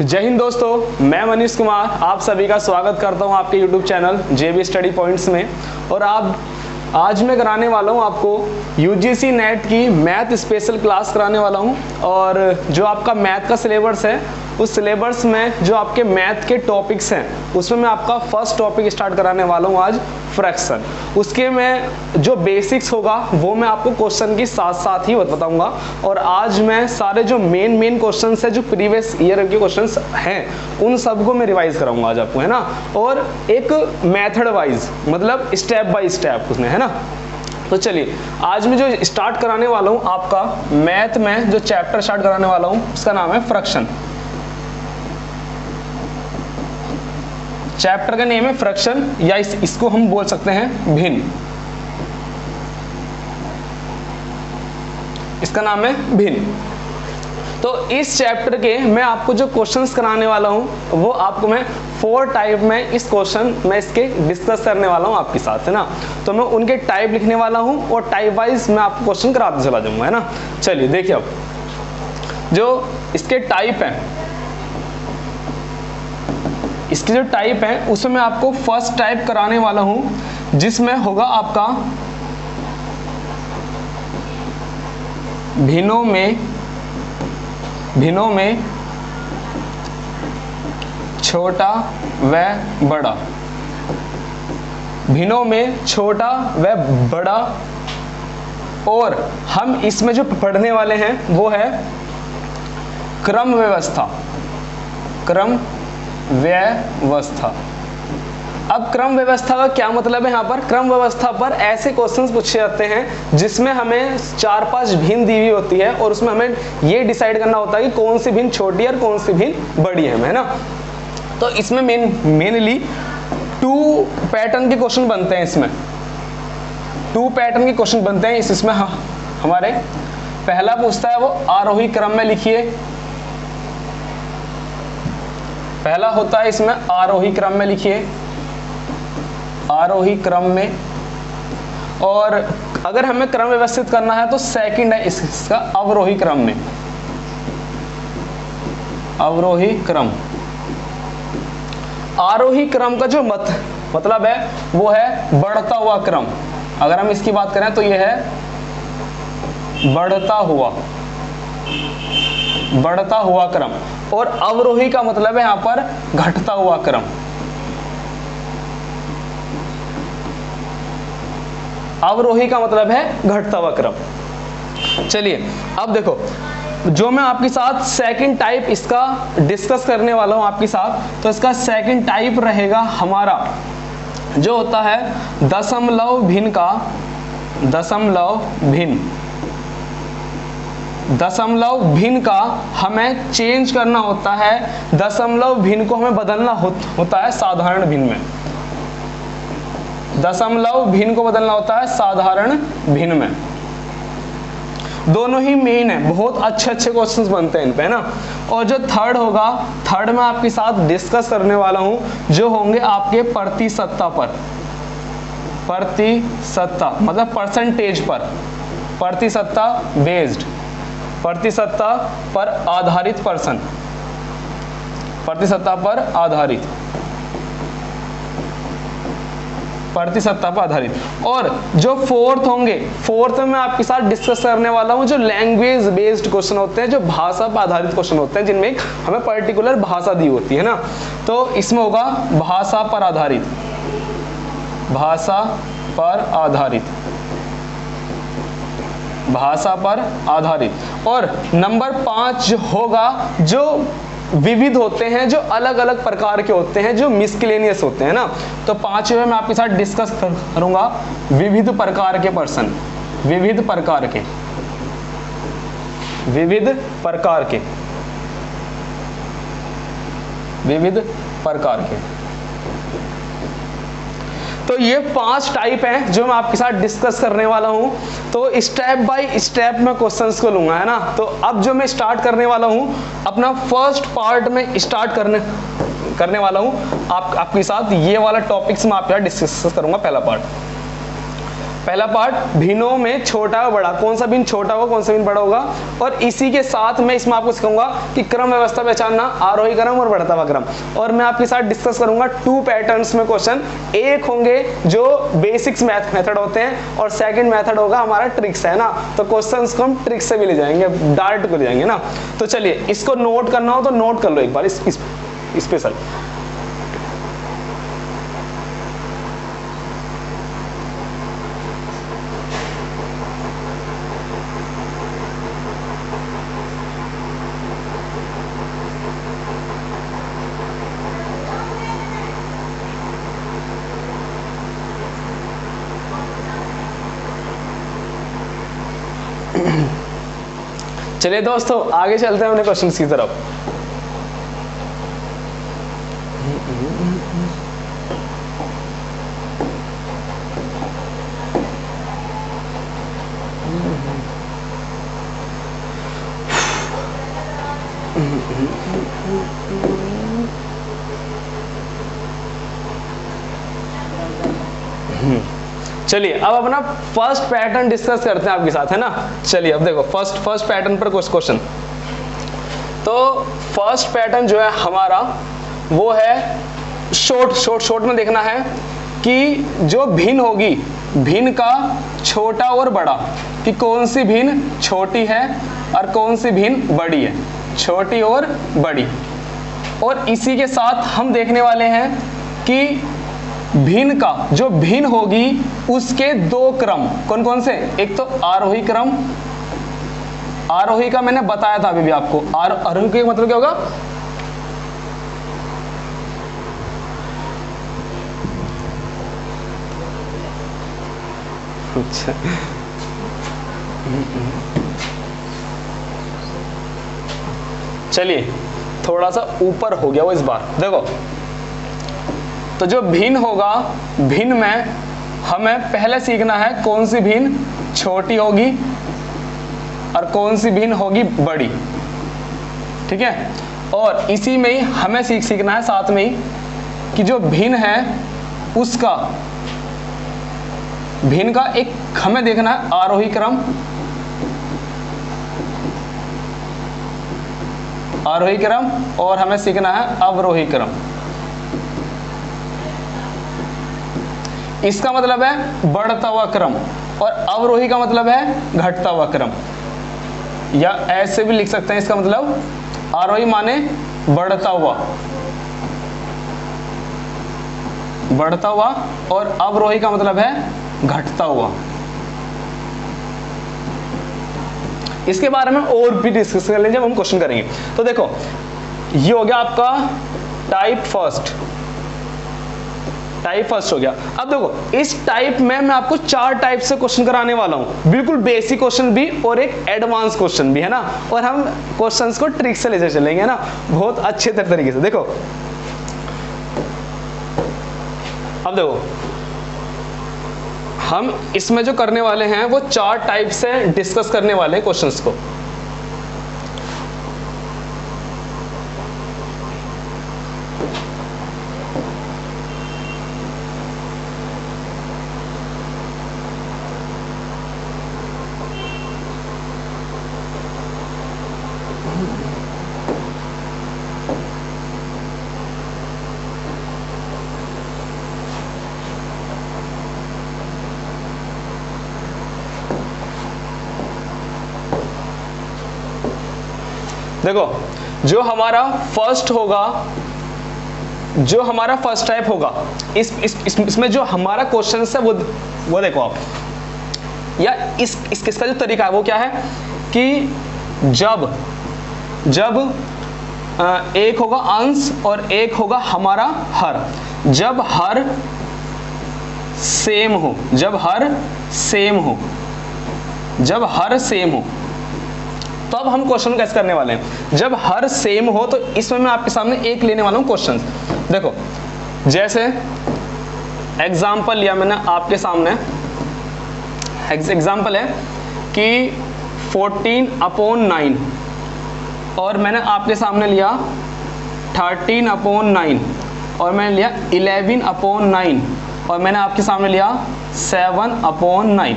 जय हिंद दोस्तों, मैं मनीष कुमार आप सभी का स्वागत करता हूं आपके YouTube channel JB study points में। और आज मैं कराने वाला हूं आपको UGC नेट की मैथ स्पेशल क्लास कराने वाला हूं। और जो आपका मैथ का सिलेबस है उस सिलेबस में जो आपके मैथ के टॉपिक्स हैं उसमें मैं आपका फर्स्ट टॉपिक स्टार्ट कराने वाला हूं आज, फ्रैक्शन। उसके में जो बेसिक्स होगा वो मैं आपको क्वेश्चन के साथ साथ ही बताऊंगा। और आज मैं सारे जो मेन क्वेश्चंस है जो प्रीवियस ईयर के क्वेश्चंस हैं उन सबको मैं रिवाइज कराऊंगा आज आपको, है ना। और एक मेथड वाइज मतलब स्टेप बाय स्टेप उसमें, है ना। तो चलिए आज मैं जो स्टार्ट कराने वाला हूँ आपका मैथ में जो चैप्टर स्टार्ट कराने वाला हूँ उसका नाम है फ्रैक्शन। चैप्टर का नेम है फ्रैक्शन या इसको हम बोल सकते हैं भिन्न। इसका नाम है भिन्न। तो इस चैप्टर के मैं आपको जो क्वेश्चंस कराने वाला हूं वो आपको मैं 4 टाइप में इस क्वेश्चन मैं इसके डिस्कस करने वाला हूं आपके साथ, है ना। तो मैं उनके टाइप लिखने वाला हूं और टाइप वाइज मैं आपको क्वेश्चन कराते चला जाऊंगा, है ना। चलिए देखिए, अब जो इसके टाइप हैं, इसकी जो टाइप है उसमें मैं आपको फर्स्ट टाइप कराने वाला हूं जिसमें होगा आपका भिन्नों में छोटा व बड़ा। भिन्नों में छोटा व बड़ा। और हम इसमें जो पढ़ने वाले हैं वो है क्रम व्यवस्था। क्रम व्यवस्था। अब क्रम व्यवस्था का क्या मतलब है? यहाँ पर क्रम व्यवस्था पर ऐसे क्वेश्चंस पूछे जाते हैं जिसमें हमें 4-5 भिन्न दी हुई होती है और उसमें हमें ये डिसाइड करना होता है कि कौन सी भिन्न छोटी और कौन सी भिन्न बड़ी है ना। तो इसमें मेनली 2 पैटर्न के क्वेश्चन बनते हैं। इसमें 2 पैटर्न के क्वेश्चन बनते हैं। इसमें हमारे पहला पूछता है वो आरोही क्रम में लिखिए। पहला होता है इसमें आरोही क्रम में लिखिए, आरोही क्रम में। और अगर हमें क्रम व्यवस्थित करना है तो सेकंड है इसका अवरोही क्रम में। अवरोही क्रम। आरोही क्रम का जो मतलब है वो है बढ़ता हुआ क्रम। अगर हम इसकी बात करें तो यह है बढ़ता हुआ क्रम। और अवरोही का मतलब है यहां पर घटता हुआ क्रम। अवरोही का मतलब है घटता हुआ क्रम। चलिए अब देखो, जो मैं आपके साथ सेकंड टाइप इसका डिस्कस करने वाला हूं आपके साथ, तो इसका सेकंड टाइप रहेगा हमारा जो होता है दशमलव भिन्न का। दशमलव भिन्न का हमें चेंज करना होता है। दशमलव भिन्न को हमें बदलना होता है साधारण भिन्न में। दशमलव भिन्न को बदलना होता है साधारण भिन्न में। दोनों ही मेन है, बहुत अच्छे क्वेश्चंस बनते हैं इन पे, है ना। और जो थर्ड होगा, थर्ड में आपके साथ डिस्कस करने वाला हूं जो होंगे आपके प्रतिशतता पर। प्रतिशतता मतलब परसेंटेज पर, प्रतिशतता बेस्ड, प्रतिशतता पर आधारित पर्सन, प्रतिशतता पर आधारित, प्रतिशतता पर आधारित। और जो फोर्थ होंगे, फोर्थ में मैं आपके साथ डिस्कस करने वाला हूं जो लैंग्वेज बेस्ड क्वेश्चन होते हैं, जो भाषा पर आधारित क्वेश्चन होते हैं जिनमें हमें पर्टिकुलर भाषा दी होती है ना। तो इसमें होगा भाषा पर आधारित, भाषा पर आधारित, भाषा पर आधारित। और नंबर 5 जो होगा जो विविध होते हैं, जो अलग अलग प्रकार के होते हैं, जो मिसलेनियस होते हैं ना। तो 5वें में मैं आपके साथ डिस्कस करूंगा विविध प्रकार के पर्सन, विविध प्रकार के, विविध प्रकार के, विविध प्रकार के। तो ये 5 टाइप हैं जो मैं आपके साथ डिस्कस करने वाला हूं। तो स्टेप बाय स्टेप मैं क्वेश्चंस को लूंगा, है ना। तो अब जो मैं स्टार्ट करने वाला हूं अपना फर्स्ट पार्ट में स्टार्ट करने वाला हूं आपके साथ ये वाला टॉपिक्स मैं आपके साथ डिस्कस करूंगा। पहला पहला पार्ट भिन्नों में छोटा और बड़ा, कौन सा भिन्न छोटा होगा कौन सा भिन्न बड़ा होगा। और इसी के साथ मैं इसमें आपको सिखाऊंगा कि क्रम व्यवस्था पहचानना, आरोही क्रम और बढ़ता हुआ क्रम। और मैं आपके साथ डिस्कस करूंगा 2 पैटर्न्स में क्वेश्चन। एक होंगे जो बेसिक्स मैथ मेथड होते हैं और सेकंड मेथड होगा हमारा ट्रिक्स, है ना। तो क्वेश्चंस को हम ट्रिक्स से भी ले जाएंगे, डायरेक्ट को ले जाएंगे ना। तो चलिए इसको नोट करना हो तो नोट कर लो एक बार स्पेशल। चलिए दोस्तों आगे चलते हैं अपने क्वेश्चंस की तरफ। चलिए अब अपना फर्स्ट पैटर्न डिस्कस करते हैं आपके साथ, है ना। चलिए अब देखो फर्स्ट पैटर्न पर कुछ क्वेश्चन। तो फर्स्ट पैटर्न जो है हमारा वो है शॉर्ट में देखना है कि जो भिन्न होगी, भिन्न का छोटा और बड़ा, कि कौन सी भिन्न छोटी है और कौन सी भिन्न बड़ी है, छोटी और बड़ी। और इसी के साथ हम देखने वाले हैं कि भिन्न का जो भिन्न होगी उसके 2 क्रम कौन कौन से। एक तो आरोही क्रम, आरोही का मैंने बताया था अभी भी आपको। आरोही का मतलब क्या होगा, अच्छा चलिए थोड़ा सा ऊपर हो गया वो इस बार। देखो तो जो भिन्न होगा, भिन्न में हमें पहले सीखना है कौन सी भिन्न छोटी होगी और कौन सी भिन्न होगी बड़ी, ठीक है। और इसी में ही हमें सीखना है साथ में ही कि जो भिन्न है उसका, भिन्न का एक हमें देखना है आरोही क्रम, आरोही क्रम, और हमें सीखना है अवरोही क्रम। इसका मतलब है बढ़ता हुआ क्रम और अवरोही का मतलब है घटता हुआ क्रम, या ऐसे भी लिख सकते हैं। इसका मतलब आरोही माने बढ़ता हुआ, बढ़ता हुआ, और अवरोही का मतलब है घटता हुआ। इसके बारे में और भी डिस्कस कर लेंगे जब हम क्वेश्चन करेंगे। तो देखो ये हो गया आपका टाइप फर्स्ट हो गया। अब देखो इस टाइप में मैं आपको 4 टाइप से क्वेश्चन कराने वाला हूं, बिल्कुल बेसिक क्वेश्चन भी और एक एडवांस क्वेश्चन भी, है ना। और हम क्वेश्चंस को ट्रिक से लेकर चलेंगे ना, बहुत अच्छे तरीके से। देखो अब देखो हम इसमें जो करने वाले हैं वो 4 टाइप से डिस्कस करने वाले हैं क्वेश्चंस को। देखो जो हमारा फर्स्ट होगा, जो हमारा फर्स्ट टाइप होगा, इसमें जो हमारा क्वेश्चन है वो देखो आप, या इसका जो तरीका है वो क्या है कि जब एक होगा अंश और एक होगा हमारा हर, जब हर सेम हो, जब हर सेम हो तो अब हम क्वेश्चन कैसे करने वाले हैं। जब हर सेम हो तो इसमें मैं आपके सामने एक लेने वाला हूं क्वेश्चन। देखो जैसे एग्जाम्पल लिया मैंने आपके सामने, एग्जाम्पल है कि 14/9 और मैंने आपके सामने लिया 13/9 और मैंने लिया 11/9 और मैंने आपके सामने लिया 7/9।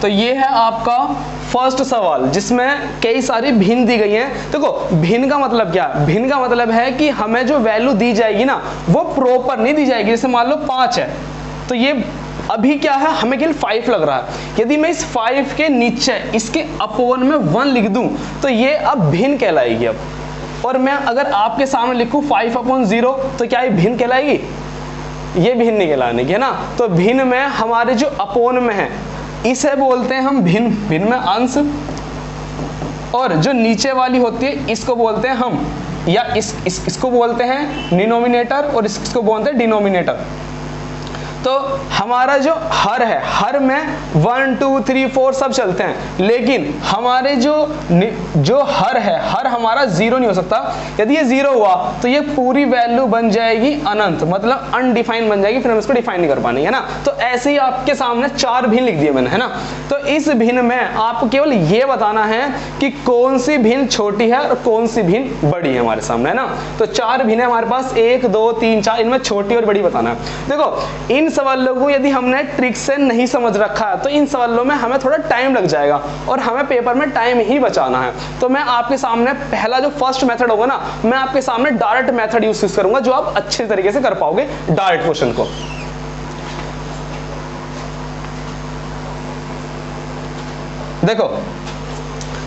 तो ये है आपका फर्स्ट सवाल जिसमें कई सारी भिन्न दी गई हैं। देखो भिन्न का मतलब क्या है? भिन्न का मतलब है कि हमें जो वैल्यू दी जाएगी ना वो प्रॉपर नहीं दी जाएगी। जैसे मान लो 5 है तो ये अभी क्या है, हमें केवल 5 लग रहा है। यदि मैं इस 5 के नीचे इसके अपॉन में 1 लिख दूं तो ये अब भिन्न कहलाएगी। अब और मैं अगर आपके सामने लिखूं 5/0 तो क्या ये भिन्न कहलाएगी? ये भिन्न नहीं कहलाने की है ना। तो भिन्न में हमारे जो अपॉन में है इसे बोलते हैं हम भिन्न, भिन्न में अंश, और जो नीचे वाली होती है इसको बोलते हैं हम, या इसको बोलते हैं डिनोमिनेटर और इसको बोलते हैं डिनोमिनेटर। तो हमारा जो हर है, हर में 1 2 3 4 सब चलते हैं, लेकिन हमारे जो हर है, हर हमारा 0 नहीं हो सकता। यदि ये 0 हुआ तो ये पूरी वैल्यू बन जाएगी अनंत, मतलब अनडिफाइंड बन जाएगी, फिर हम इसको डिफाइन नहीं कर पाएंगे, है ना। तो ऐसे ही आपके सामने 4 भिन्न लिख दिए मैंने, है ना। तो इस भिन्न में आपको केवल ये बताना है कि कौन सी भिन्न छोटी है और कौन सी भिन्न बड़ी है हमारे सामने, है ना। तो 4 भिन्न है हमारे पास, 1 2 3 4, इनमें छोटी और बड़ी बताना है। देखो इन सवालों को यदि हमने ट्रिक से नहीं समझ रखा है तो इन सवालों में हमें थोड़ा टाइम लग जाएगा और हमें पेपर में टाइम ही बचाना है। तो मैं आपके सामने पहला जो फर्स्ट मेथड होगा ना, मैं आपके सामने डायरेक्ट मेथड यूज करूंगा जो आप अच्छे तरीके से कर पाओगे डायरेक्ट क्वेश्चन को। देखो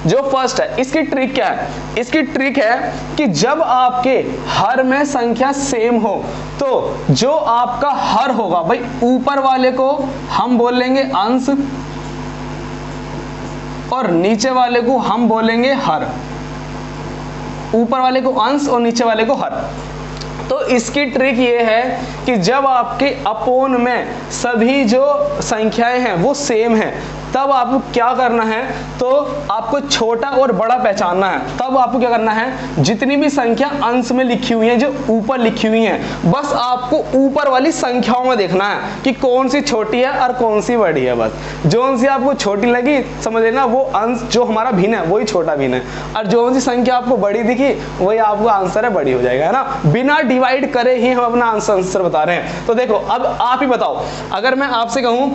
जो फर्स्ट है इसकी ट्रिक क्या है? इसकी ट्रिक है कि जब आपके हर में संख्या सेम हो तो जो आपका हर होगा भाई, ऊपर वाले को हम बोल लेंगे अंश और नीचे वाले को हम बोलेंगे हर। ऊपर वाले को अंश और नीचे वाले को हर। तो इसकी ट्रिक ये है कि जब आपके अपोन में सभी जो संख्याएं हैं वो सेम हैं तब आपको क्या करना है, तो आपको छोटा और बड़ा पहचानना है। तब आपको क्या करना है, जितनी भी संख्या अंश में लिखी हुई है, जो ऊपर लिखी हुई है, बस आपको ऊपर वाली संख्याओं में देखना है कि कौन सी छोटी है और कौन सी बड़ी है। बस जो सी आपको छोटी लगी समझ लेना वो अंश जो हमारा भिन्न है वही छोटा भिन्न है, और जो सी संख्या आपको बड़ी दिखी वही आपका आंसर है, बड़ी हो जाएगा, है ना। बिना डिवाइड करे ही हम अपना आंसर बता रहे हैं। तो देखो अब आप ही बताओ, अगर मैं आपसे कहूं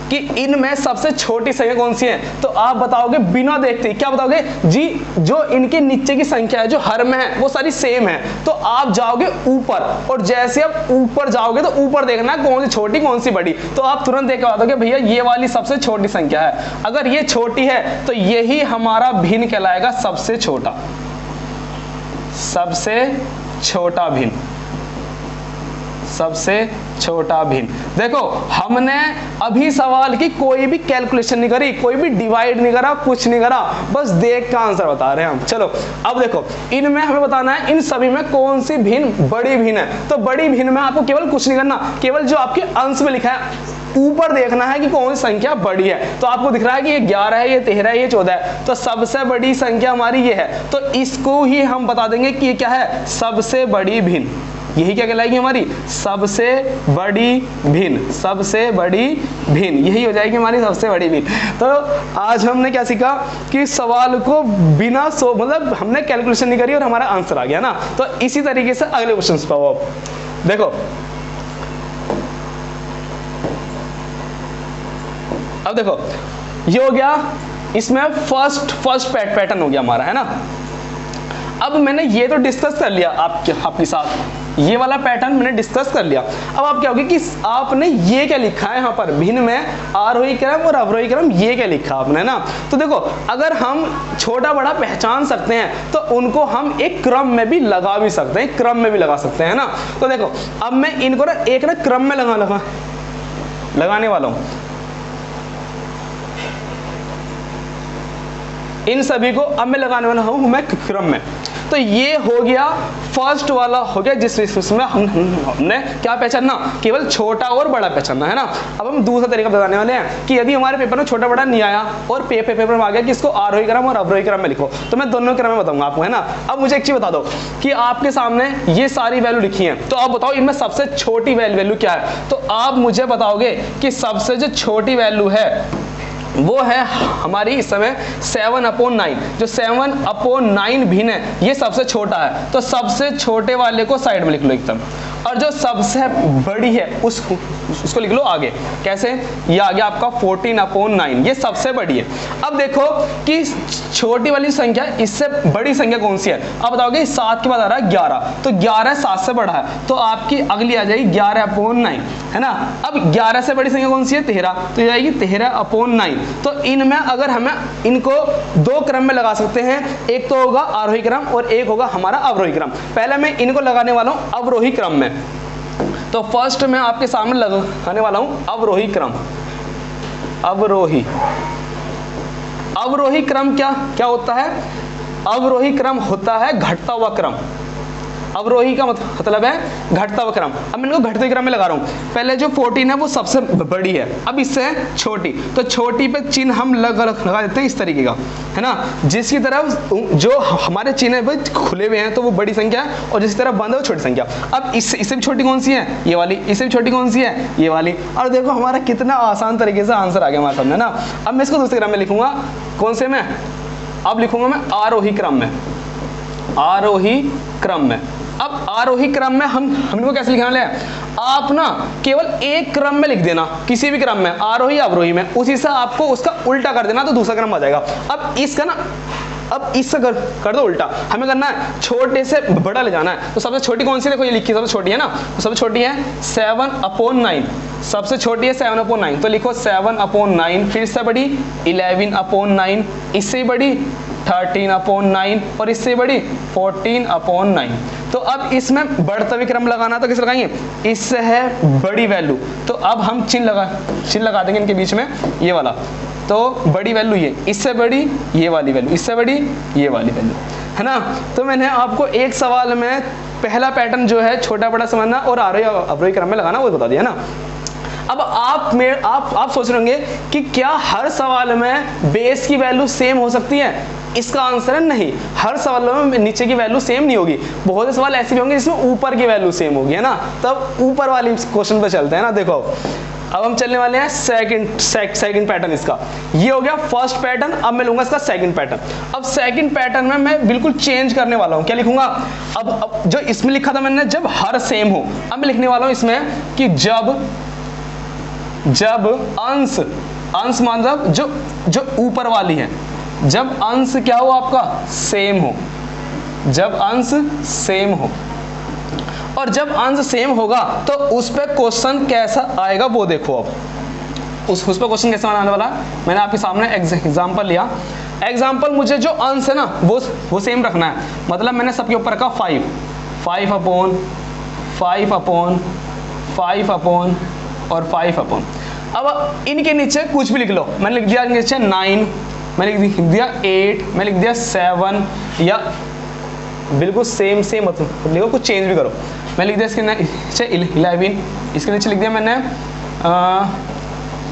कि इनमें सबसे छोटी संख्या कौन सी है, तो आप बताओगे बिना देखते क्या बताओगे जी, जो इनके नीचे की संख्या है जो हर में है वो सारी सेम है। तो आप जाओगे ऊपर, और जैसे आप ऊपर जाओगे तो ऊपर देखना कौन सी छोटी कौन सी बड़ी, तो आप तुरंत देख के बताओगे भैया ये वाली सबसे छोटी संख्या है। अगर ये छोटी है तो यही हमारा भिन्न कहलाएगा, सबसे छोटा, सबसे छोटा भिन्न, सबसे छोटा भिन्न। देखो हमने अभी सवाल की कोई भी कैलकुलेशन नहीं करी, कोई भी डिवाइड नहीं करा, कुछ नहीं करा, बस देख का आंसर बता रहे हैं हम। चलो अब देखो इनमें हमें बताना है इन सभी में कौन सी भिन्न बड़ी भिन्न है। तो बड़ी भिन्न में आपको केवल कुछ नहीं करना, केवल जो आपके अंश में लिखा है ऊपर देखना है कि कौन सी संख्या बड़ी है। तो आपको दिख रहा है कि ये 11 है, ये 13 है, ये 14 है, तो सबसे बड़ी संख्या हमारी ये है। तो इसको ही हम बता देंगे कि ये क्या है, सबसे बड़ी भिन्न। यही क्या कहलाएगी हमारी, सबसे बड़ी भिन्न, सबसे बड़ी भिन्न, यही हो जाएगी हमारी सबसे बड़ी भिन्न। तो आज हमने क्या सीखा कि सवाल को बिना मतलब हमने कैलकुलेशन नहीं करी और हमारा आंसर आ गया ना। तो इसी तरीके से अगले क्वेश्चन पे आओ। देखो अब देखो ये हो गया, इसमें फर्स्ट पैटर्न हो गया हमारा, है ना। अब मैंने ये तो डिस्कस कर लिया आपके साथ, ये वाला पैटर्न मैंने डिस्कस कर लिया। अब आप क्या होगी कि आपने ये क्या लिखा है यहाँ पर, भिन्न में आरोही क्रम और अवरोही क्रम, ये क्या लिखा आपने ना। तो देखो अगर हम छोटा बड़ा पहचान सकते हैं तो उनको हम एक क्रम में भी लगा भी सकते हैं, क्रम में भी लगा सकते हैं ना। तो देखो अब मैं इनको ना एक ना क्रम में लगाने वाला हूँ, इन सभी को अब मैं लगाने वाला हूं मैं क्रम में। तो ये हो गया फर्स्ट वाला हो गया जिसमें हमने क्या पहचानना, केवल छोटा और बड़ा पहचानना, है ना। अब हम दूसरा तरीका बताने वाले हैं कि यदि हमारे पेपर में छोटा बड़ा नहीं आया और पेपर में आ गया कि इसको आरोही क्रम और अवरोही क्रम में लिखो, तो मैं दोनों क्रम में बताऊंगा आपको, है ना। अब मुझे एक चीज बता दो कि आपके सामने ये सारी वैल्यू लिखी है, तो आप बताओ इनमें सबसे छोटी वैल्यू क्या है। तो आप मुझे बताओगे कि सबसे जो छोटी वैल्यू है वो है हमारी इस समय 7/9। जो 7/9 भिन्न है ये सबसे छोटा है, तो सबसे छोटे वाले को साइड में लिख लो एकदम, और जो सबसे बड़ी है उसको लिख लो आगे। कैसे? ये आ गया आपका 14/9, ये सबसे बड़ी है। अब देखो कि छोटी वाली संख्या इससे बड़ी संख्या कौन सी है। अब बताओगे 7 के बाद आ रहा है 11, तो 11 7 से बड़ा है, तो आपकी अगली आ जाएगी 11/9, है ना। अब 11 से बड़ी संख्या कौन सी है? 13, तो ये आएगी 13/9। तो इनमें अगर हमें इनको दो क्रम में लगा सकते हैं, एक तो होगा आरोही क्रम और एक होगा हमारा अवरोही क्रम। पहले मैं इनको लगाने वाला हूं अवरोही क्रम में, तो फर्स्ट मैं आपके सामने लगाने वाला हूं अवरोही क्रम। अवरोही क्रम क्या होता है? अवरोही क्रम होता है घटता हुआ क्रम। अवरोही का मतलब है घटता हुआ क्रम। अब मैं इनको घटते हुए क्रम में लगा रहा हूं। पहले जो 14 है वो सबसे बड़ी है, अब इससे छोटी, तो छोटी पे चिन्ह हम लगा देते हैं इस तरीके का, है ना। जिसकी तरफ जो हमारे चिन्ह है वो खुले हुए हैं तो वो बड़ी संख्या है, और जिसकी तरफ बंद है वो छोटी संख्या। अब इससे भी छोटी कौन सी है? ये वाली। इससे भी छोटी कौन सी है? ये वाली। और देखो हमारा कितना आसान तरीके से आंसर आ गया हमारे सामने ना। अब मैं इसको दूसरे क्रम में लिखूंगा। कौन से में? अब लिखूंगा मैं आरोही क्रम में। आरोही क्रम में। अब आरोही क्रम में हम इनको कैसे लिखने वाले हैं? आप ना केवल एक क्रम में लिख देना, किसी भी क्रम में, आरोही अवरोही में, उसी से आपको उसका उल्टा कर देना तो दूसरा क्रम आ जाएगा। अब इसका ना, अब इससे कर दो उल्टा। हमें करना है छोटे से बड़ा ले जाना है, तो सबसे छोटी कौन सी? देखो ये लिखी सबसे छोटी है ना, तो सबसे छोटी है 7/9। सबसे छोटी है 7/9, तो लिखो 7/9। फिर से बड़ी 11/9, इससे बड़ी 13/9 और इससे बड़ी 14/9। तो अब इसमें बढ़ता हुआ क्रम लगाना, तो किसे लगाएंगे? इससे है बड़ी वैल्यू, तो अब हम चिन्ह लगा देंगे इनके बीच में, ये वाला। तो बड़ी वैल्यू ये, इससे बड़ी ये वाली वैल्यू, इससे बड़ी ये वाली वैल्यू, है ना। तो मैंने आपको एक सवाल में पहला पैटर्न जो है छोटा बड़ा समझना और आरोही अवरोही क्रम में लगाना वो बता दिया ना। अब आप सोच रहे होंगे कि क्या हर सवाल में बेस की वैल्यू सेम हो सकती है? इसका आंसर है नहीं, हर सवालों में नीचे की वैल्यू सेम नहीं होगी। बहुत से सवाल ऐसे भी होंगे जिसमें ऊपर की वैल्यू सेम होगी, है ना। तब ऊपर वाली क्वेश्चन पे चलते हैं ना। देखो अब हम चलने वाले हैं सेकंड पैटर्न इसका। ये हो गया फर्स्ट पैटर्न। अब मैं लूंगा इसका सेकंड पैटर्न। अब सेकंड पैटर्न में मैं बिल्कुल चेंज करने वाला हूं। क्या लिखूंगा? अब जो इसमें लिखा था मैंने जब हर सेम हो, अब मैं लिखने वाला हूं इसमें कि जब अंश मतलब जो ऊपर वाली है, जब अंश क्या हो आपका? सेम हो। जब अंश सेम हो, और जब अंश सेम होगा तो उस पे क्वेश्चन कैसा आएगा वो देखो। अब उस पे क्वेश्चन कैसा आने वाला? मैंने आपके सामने एग्जांपल लिया। एग्जांपल मुझे जो अंश है ना वो सेम रखना है। मतलब मैंने सबके ऊपर रखा 5 और 5 अब इनके नीचे कुछ भी लिख लो। मैंने लिख दिया नीचे 9, मैंने लिख दिया 8, मैंने लिख दिया 7, या बिल्कुल सेम मतलब लिखो, कुछ चेंज भी करो। मैं लिख दिया इसके नीचे 11, इसके नीचे लिख दिया मैंने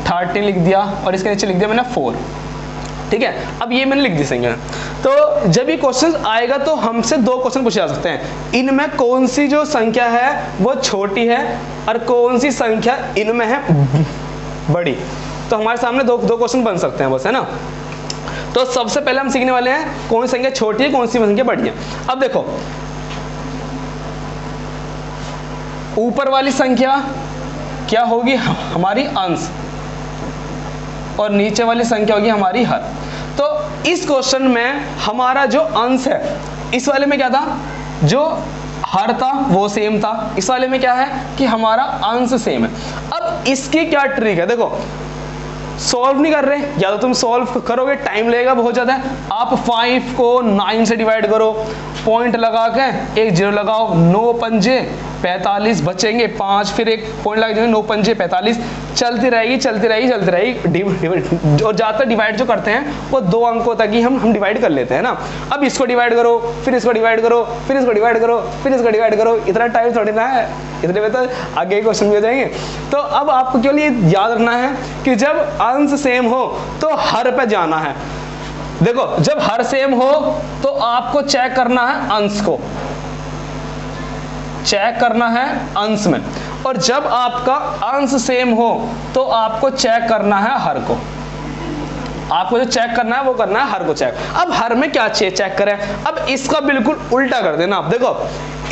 13 लिख दिया, और इसके नीचे लिख दिया मैंने 4। ठीक है, अब ये मैंने लिख दी संख्या। तो जब ये क्वेश्चन आएगा तो हमसे दो क्वेश्चन पूछे जा सकते हैं। इनमें कौन सी जो संख्या है वो छोटी है और कौन सी संख्या इनमें है बड़ी। तो हमारे सामने दो क्वेश्चन बन सकते हैं बस, है ना। तो सबसे पहले हम सीखने वाले हैं कौन सी संख्या छोटी है, कौन सी संख्या बड़ी है। अब देखो ऊपर वाली संख्या क्या होगी? हमारी अंश, और नीचे वाली संख्या होगी हमारी हर। तो इस क्वेश्चन में हमारा जो अंश है, इस वाले में क्या था? जो हर था वो सेम था। इस वाले में क्या है कि हमारा अंश सेम है। अब इसकी क्या ट्रिक है? देखो सॉल्व नहीं कर रहे, या तो तुम सॉल्व करोगे टाइम लगेगा बहुत ज्यादा। आप 5 को 9 से डिवाइड करो, पॉइंट लगा के एक 0 लगाओ, 9 पंजे 45 बचेंगे 5, फिर एक पॉइंट लगा देंगे, 9 पंजे 45, चलती रहेगी। और ज्यादातर डिवाइड जो करते हैं वो 2 अंकों तक ही हम डिवाइड कर लेते हैं ना। अब इसको डिवाइड करो, फिर इसको डिवाइड करो, फिर इसको डिवाइड करो, फिर इसको डिवाइड करो, इतना टाइम थोड़ी ना है, इतने में तो आगे क्वेश्चन भी हो जाएंगे। तो अब आपको केवल ये याद रखना है कि जब अंश सेम हो तो हर पे जाना है। देखो जब हर सेम हो तो आपको चेक करना है अंश को, चेक करना है अंश में, और जब आपका अंश सेम हो तो आपको चेक करना है हर को। आपको जो चेक करना है वो करना है हर को चेक। अब हर में क्या चेक करें? अब इसका बिल्कुल उल्टा कर देना। आप देखो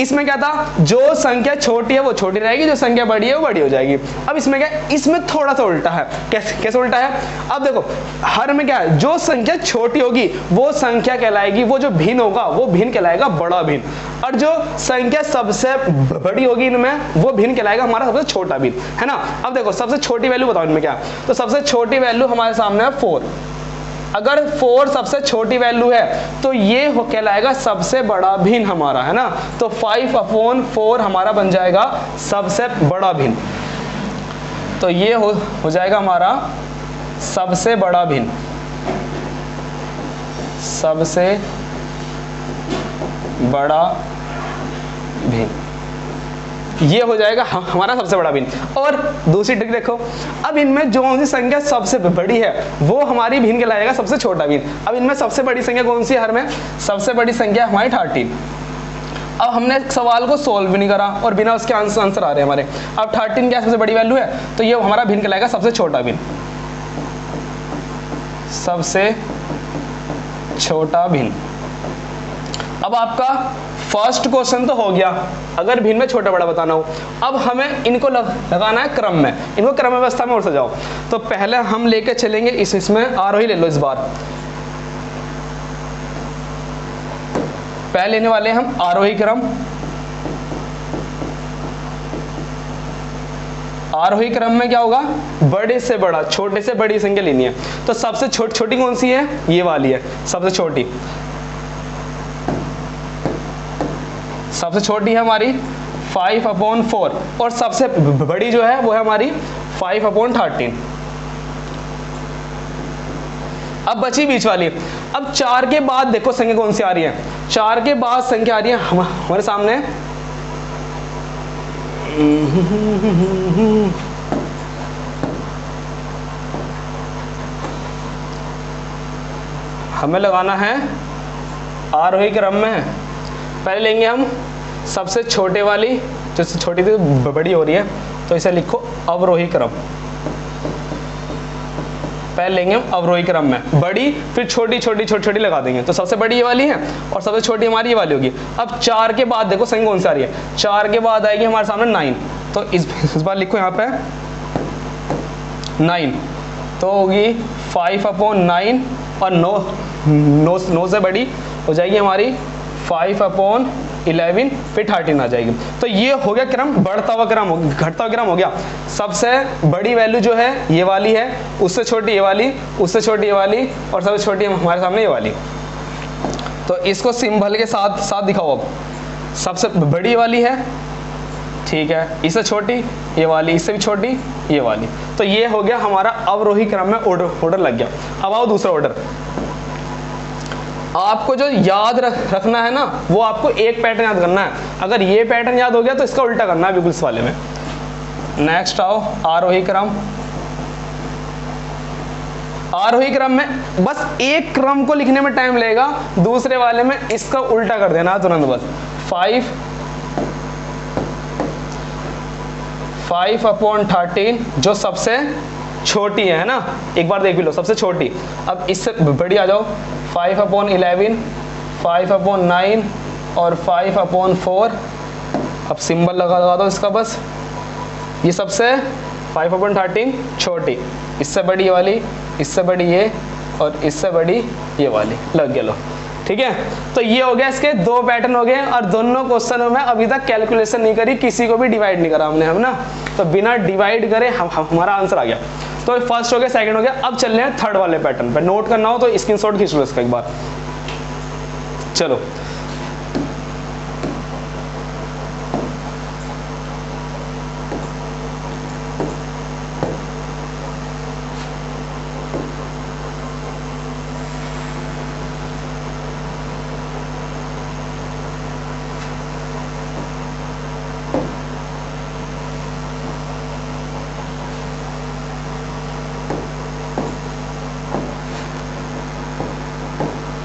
इसमें क्या था, जो संख्या छोटी है वो छोटी रहेगी, जो संख्या बड़ी है वो बड़ी हो जाएगी। अब इसमें क्या, इसमें थोड़ा सा उल्टा है। कैसे उल्टा है, अब देखो हर में क्या है, जो संख्या छोटी होगी वो संख्या कहलाएगी, वो जो भिन्न होगा वो भिन्न कहलाएगा बड़ा भिन्न, और जो संख्या सबसे बड़ी होगी इनमें वो भिन्न कहलाएगा हमारा सबसे छोटा भिन्न, है ना। अब देखो सबसे छोटी वैल्यू बताओ इनमें क्या, तो सबसे छोटी वैल्यू हमारे सामने है 4। अगर 4 सबसे छोटी वैल्यू है तो ये हो कहलाएगा सबसे बड़ा भिन्न हमारा, है ना। तो 5/4 हमारा बन जाएगा सबसे बड़ा भिन्न। तो ये हो जाएगा हमारा सबसे बड़ा भिन्न, सबसे बड़ा भिन्न, ये हो जाएगा हमारा सबसे बड़ा भिन्न। और दूसरी ट्रिक देखो, अब इनमें जो कौन सी संख्या सबसे बड़ी है वो हमारी भिन्न कहलाएगा सबसे छोटा भिन्न। अब इनमें सबसे बड़ी संख्या कौन सी है, हर में सबसे बड़ी संख्या हमारी 13। अब हमने सवाल को सोल्व भी नहीं करा और बिना उसके आंसर आ रहे हैं हमारे। अब 13 क्या सबसे बड़ी वैल्यू है, तो ये हमारा भिन्न कहलाएगा सबसे छोटा भिन्न, सबसे छोटा भिन्न। अब आपका फर्स्ट क्वेश्चन तो हो गया, अगर भिन्न में छोटा बड़ा बताना हो। अब हमें इनको लगाना है क्रम में, इनको क्रम व्यवस्था में और सजाओ। तो पहले हम लेके चलेंगे इसमें आरोही ले लो इस बार, पहले लेने वाले हम आरोही क्रम। आरोही क्रम में क्या होगा, बड़े से बड़ा, छोटे से बड़ी संख्या लेनी है। तो सबसे छोटी कौन सी है, ये वाली है सबसे छोटी। सबसे छोटी है हमारी 5/4 और सबसे बड़ी जो है वो है हमारी 5/13। अब बची बीच वाली। अब 4 के बाद देखो संख्या कौन सी आ रही है, 4 के बाद संख्या आ रही है हमारे सामने हमें लगाना है आरोही क्रम में। पहले लेंगे हम सबसे छोटे वाली, जो छोटी थी बड़ी हो रही है, तो इसे लिखो अवरोही क्रम। पहले लेंगे हम अवरोही क्रम में बड़ी, फिर छोटी छोटी छोटी छोटी लगा देंगे। तो सबसे बड़ी ये वाली है और सबसे छोटी हमारी ये वाली होगी। अब 4 के बाद देखो संख्या कौन सी आ रही है, 4 के बाद आएगी हमारे सामने 9। तो इस बार लिखो यहाँ पे 9, तो होगी 5/9 और 9 से बड़ी हो जाएगी हमारी 5/11, फिर 13 आ जाएगी। तो ये हो गया क्रम, बढ़ता हुआ क्रम, घटता हुआ क्रम हो गया। सबसे बड़ी वैल्यू जो है ये वाली है, उससे छोटी ये वाली, उससे छोटी ये वाली, और सबसे छोटी हमारे सामने ये वाली। तो इसको सिंबल के साथ साथ दिखाओ। अब सबसे बड़ी वाली है, ठीक है, इससे छोटी ये वाली, इससे भी छोटी ये वाली। तो ये हो गया हमारा अवरोही क्रम में ऑर्डर लग गया। अब आओ दूसरा ऑर्डर। आपको जो याद रखना है ना, वो आपको एक पैटर्न याद करना है। अगर ये पैटर्न याद हो गया तो इसका उल्टा करना है बिल्कुल इस वाले में। नेक्स्ट आओ आरोही क्रम। आरोही क्रम में बस एक क्रम को लिखने में टाइम लगेगा, दूसरे वाले में इसका उल्टा कर देना है तुरंत। बस 5/13 जो सबसे छोटी है ना, एक बार देख भी लो सबसे छोटी। अब इससे बड़ी आ जाओ 5/11, 5/9 और 5/4। अब सिंबल लगा दो इसका बस। ये सबसे 5/13 छोटी, इससे बड़ी ये वाली, इससे बड़ी ये, और इससे बड़ी ये वाली। लग गया लो, ठीक है। तो ये हो गया, इसके 2 पैटर्न हो गए। और दोनों क्वेश्चनों में अभी तक कैलकुलेशन नहीं करी, किसी को भी डिवाइड नहीं करा हमने, हम ना। तो बिना डिवाइड करे हमारा आंसर आ गया। तो फर्स्ट हो गया, सेकंड हो गया। अब चल रहे हैं थर्ड वाले पैटर्न पे। नोट करना हो तो स्क्रीनशॉट खींच लो इसका एक बार। चलो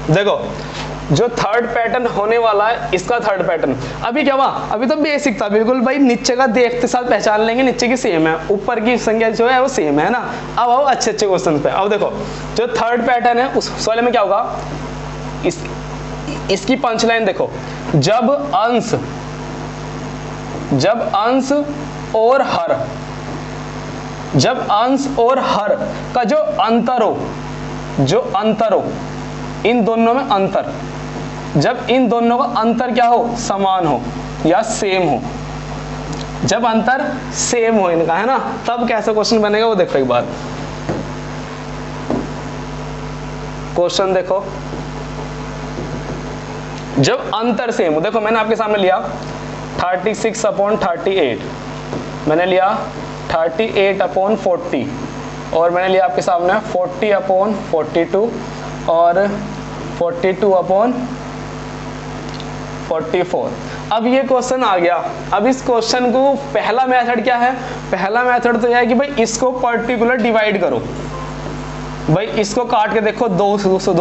देखो, जो थर्ड पैटर्न होने वाला है इसका थर्ड पैटर्न। अभी क्या हुआ, अभी तो बेसिक था बिल्कुल भाई, नीचे का देखते साथ पहचान लेंगे, नीचे की सेम है, ऊपर की संख्या जो है वो सेम है ना। अब आओ अच्छे अच्छे क्वेश्चन पे। अब देखो जो थर्ड पैटर्न है उस वाले में क्या होगा, इसकी पंच लाइन देखो, जब अंश जब अंश और हर, जब अंश और हर का जो अंतर हो, इन दोनों में अंतर, जब इन दोनों का अंतर क्या हो, समान हो या सेम हो, जब अंतर सेम हो इनका, है ना, तब कैसा क्वेश्चन बनेगा वो देखो एक बार। क्वेश्चन देखो, जब अंतर सेम हो, देखो मैंने आपके सामने लिया 36/38, मैंने लिया 38/40 और मैंने लिया आपके सामने 40/42 और 42/44। अब ये क्वेश्चन आ गया। अब इस क्वेश्चन को पहला मेथड क्या है, पहला मेथड तो यह है कि भाई इसको पर्टिकुलर डिवाइड करो, भाई इसको काट के देखो, 2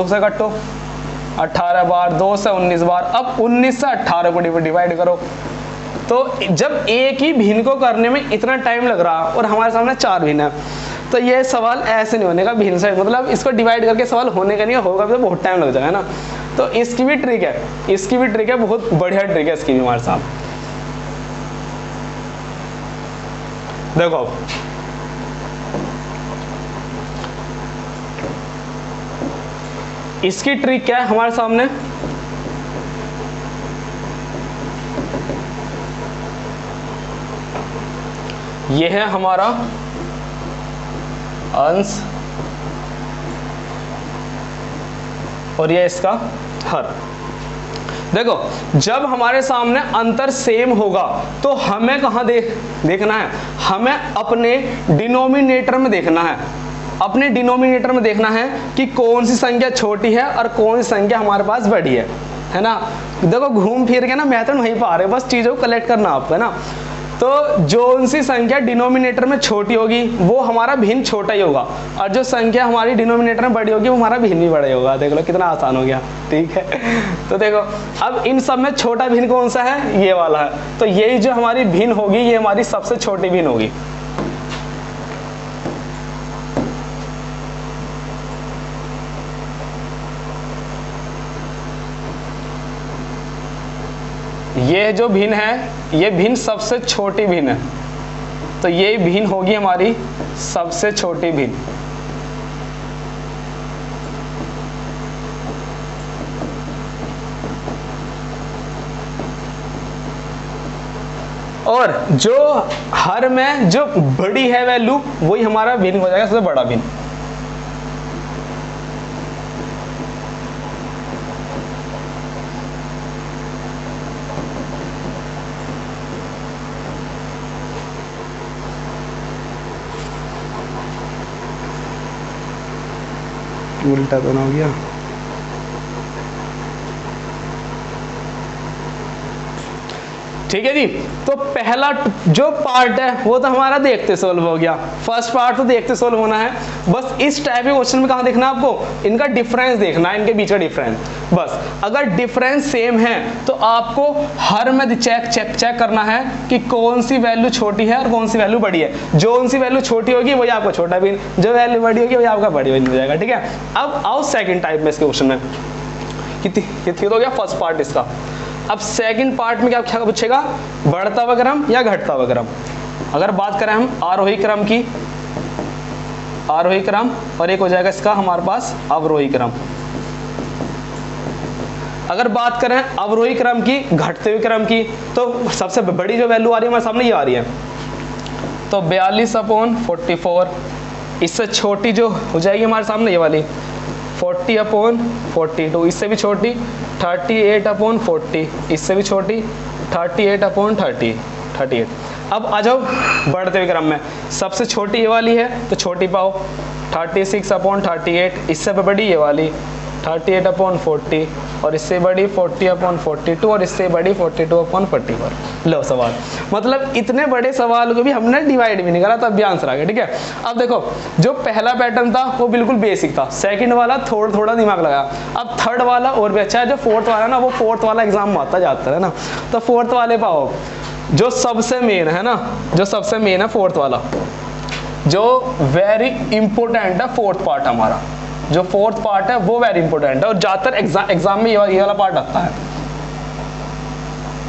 से काटो, 18 बार, 2 से 19 बार, अब 19 से 18 को डिवाइड करो। तो जब एक ही भिन्न को करने में इतना टाइम लग रहा और हमारे सामने 4 भिन्न है, तो ये सवाल ऐसे नहीं होने का, भिन्न से मतलब इसको डिवाइड करके सवाल होने का नहीं होगा, तो बहुत टाइम लग जाएगा ना। तो इसकी भी ट्रिक है, इसकी भी ट्रिक है, बहुत बढ़िया ट्रिक है इसकी भी हमारे साथ। देखो इसकी ट्रिक क्या है हमारे सामने, यह है हमारा अंश और ये इसका हर। देखो जब हमारे सामने अंतर सेम होगा तो हमें कहाँ देखना है, हमें अपने डिनोमिनेटर में देखना है, अपने डिनोमिनेटर में देखना है कि कौन सी संख्या छोटी है और कौन सी संख्या हमारे पास बड़ी है ना। देखो घूम फिर के ना मेथड वहीं पर आ रहे, बस चीज़ों को कलेक्ट करना आपको, है ना। तो जो सी संख्या डिनोमिनेटर में छोटी होगी वो हमारा भिन्न छोटा ही होगा, और जो संख्या हमारी डिनोमिनेटर में बड़ी होगी वो हमारा भिन्न भी बड़ा ही होगा। देख लो कितना आसान हो गया, ठीक है। तो देखो अब इन सब में छोटा भिन्न कौन सा है, ये वाला है, तो यही जो हमारी भिन्न होगी ये हमारी सबसे छोटी भिन्न होगी। ये जो भिन्न है ये भिन्न सबसे छोटी भिन्न है, तो ये भिन्न होगी हमारी सबसे छोटी भिन्न। और जो हर में जो बड़ी है वैल्यू वही हमारा भिन्न हो जाएगा सबसे बड़ा भिन्न। उल्टा तो ना हो गया, ठीक है जी। तो पहला जो पार्ट है वो तो हमारा देखते सोल्व हो गया, फर्स्ट पार्ट तो देखते सोल्व होना है। बस इस टाइप के क्वेश्चन में कहाँ देखना है आपको, इनका डिफरेंस देखना है, इनके बीच का डिफरेंस। बस अगर डिफरेंस सेम है तो आपको हर में चेक करना है कि कौन सी वैल्यू छोटी है और कौन सी वैल्यू बड़ी है। जो सी वैल्यू छोटी होगी वही आपका छोटा भिन्न, जो वैल्यू बड़ी होगी वही आपका बड़ी भिन्न हो जाएगा, ठीक है। अब आओ सेकेंड टाइप में इसके क्वेश्चन में, कितनी हो गया फर्स्ट पार्ट इसका। अब सेकंड पार्ट में क्या पूछेगा, बढ़ता हुआ क्रम या घटता हुआ क्रम। अगर बात करें हम आरोही क्रम की, आरोही क्रम, और एक हो जाएगा इसका हमारे पास अवरोही क्रम। अगर बात करें अवरोही क्रम की, घटते हुए क्रम की, तो सबसे बड़ी जो वैल्यू आ रही है हमारे सामने ये आ रही है, तो 42/44। इससे छोटी जो हो जाएगी हमारे सामने ये वाली 40/42, इससे भी छोटी 38/40, इससे भी छोटी 38/38। अब आ जाओ बढ़ते हुए क्रम में, सबसे छोटी ये वाली है तो छोटी पाओ 36/38, इससे बड़ी ये वाली 38/40, और इससे बड़ी 40/42, और इससे बड़ी 42/44। लो सवाल, मतलब इतने बड़े सवाल को भी हमने डिवाइड भी नहीं करा तब भी आंसर आ गया, ठीक है। अब देखो जो पहला पैटर्न था वो बिल्कुल बेसिक था, सेकंड वाला थोड़ा दिमाग लगाया, अब थर्ड वाला और भी अच्छा है। जो फोर्थ वाला ना वो फोर्थ वाला एग्जाम में आता जाता है ना, तो फोर्थ वाले पाओ जो सबसे मेन है ना, जो सबसे मेन है फोर्थ वाला, जो वेरी इंपॉर्टेंट है फोर्थ पार्ट हमारा, जो फोर्थ पार्ट है वो वेरी इंपॉर्टेंट है, और ज्यादातर एग्जाम में ये वाला पार्ट आता है,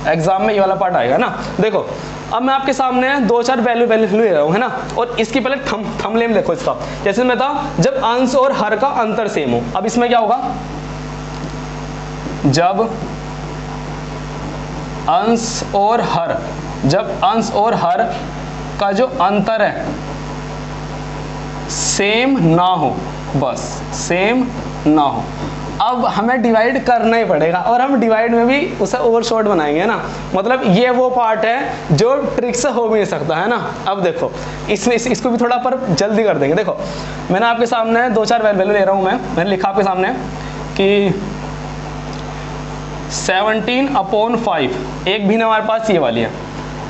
एग्जाम में ये वाला पार्ट आएगा ना। देखो अब मैं आपके सामने 2-4 वैल्यू ले रहा हूँ, है ना, और इसकी पहले थंबनेल देखो इसका। जैसे मैं था जब अंश और हर का अंतर सेम हो। अब इसमें क्या होगा, जब अंश और हर का जो अंतर है सेम ना हो, बस सेम ना हो। अब हमें डिवाइड करना ही पड़ेगा, और हम डिवाइड में भी उसे ओवरशॉट बनाएंगे, है ना। मतलब ये वो पार्ट है जो ट्रिक से हो भी नहीं सकता, है ना। अब देखो इसमें इसको भी थोड़ा पर जल्दी कर देंगे। देखो मैंने आपके सामने 2-4 वैल्यू ले रहा हूँ, मैंने लिखा आपके सामने कि 17/5, एक भी हमारे पास ये वाली है,